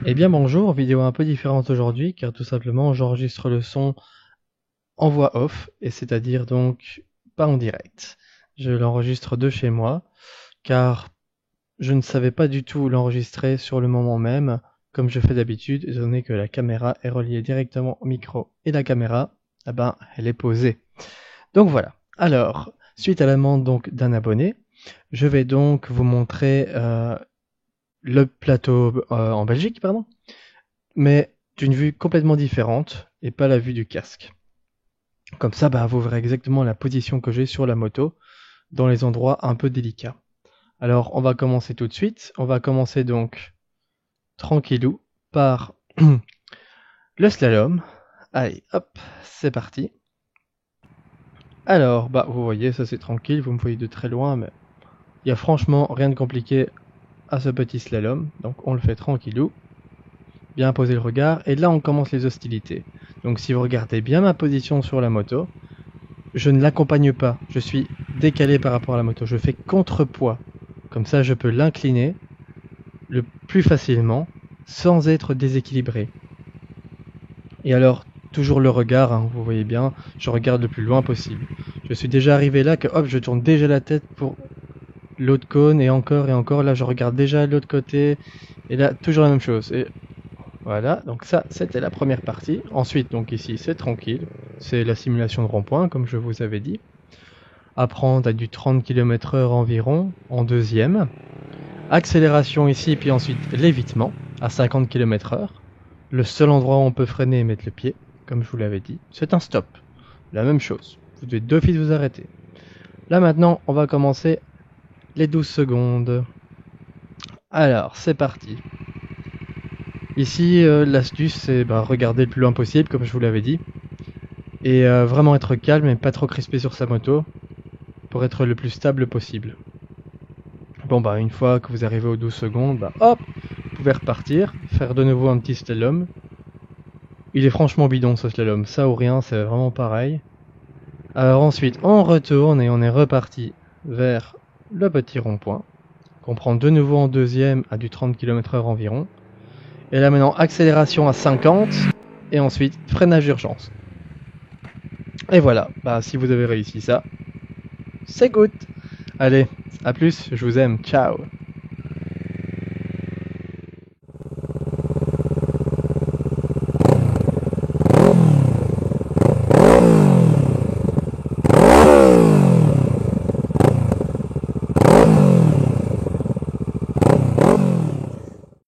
Eh bien bonjour, vidéo un peu différente aujourd'hui car tout simplement j'enregistre le son en voix off, et c'est-à-dire donc pas en direct. Je l'enregistre de chez moi car je ne savais pas du tout l'enregistrer sur le moment même comme je fais d'habitude, étant donné que la caméra est reliée directement au micro et la caméra, eh ben, elle est posée. Donc voilà. Alors, suite à l'amende donc d'un abonné, je vais donc vous montrer le plateau en Belgique, pardon, mais d'une vue complètement différente et pas la vue du casque. Comme ça, bah, vous verrez exactement la position que j'ai sur la moto dans les endroits un peu délicats. Alors, on va commencer tout de suite. On va commencer donc tranquillou par le slalom. Allez, hop, c'est parti. Alors, bah, vous voyez, ça c'est tranquille, vous me voyez de très loin, mais il y a franchement rien de compliqué à ce petit slalom. Donc, on le fait tranquillou. Bien poser le regard, et là on commence les hostilités. Donc si vous regardez bien ma position sur la moto, je ne l'accompagne pas, je suis décalé par rapport à la moto, je fais contrepoids. Comme ça je peux l'incliner le plus facilement sans être déséquilibré. Et alors, toujours le regard, hein, vous voyez bien, je regarde le plus loin possible. Je suis déjà arrivé là que hop, je tourne déjà la tête pour l'autre cône, et encore, là je regarde déjà l'autre côté, et là toujours la même chose. Et voilà, donc ça c'était la première partie. Ensuite, donc ici c'est tranquille, c'est la simulation de rond-point comme je vous avais dit. Apprendre à du 30 km/h environ en deuxième. Accélération ici, puis ensuite l'évitement à 50 km/h. Le seul endroit où on peut freiner et mettre le pied, comme je vous l'avais dit, c'est un stop. La même chose, vous devez d'office vous arrêter. Là maintenant, on va commencer les 12 secondes. Alors, c'est parti. Ici, l'astuce, c'est regarder le plus loin possible, comme je vous l'avais dit. Et vraiment être calme et pas trop crispé sur sa moto, pour être le plus stable possible. Bon bah, une fois que vous arrivez aux 12 secondes, bah hop, vous pouvez repartir, faire de nouveau un petit slalom. Il est franchement bidon ce slalom, ça ou rien, c'est vraiment pareil. Alors ensuite, on retourne et on est reparti vers le petit rond-point, qu'on prend de nouveau en deuxième à du 30 km/h environ. Et là maintenant, accélération à 50, et ensuite freinage d'urgence. Et voilà, bah si vous avez réussi ça, c'est good. Allez, à plus, je vous aime, ciao.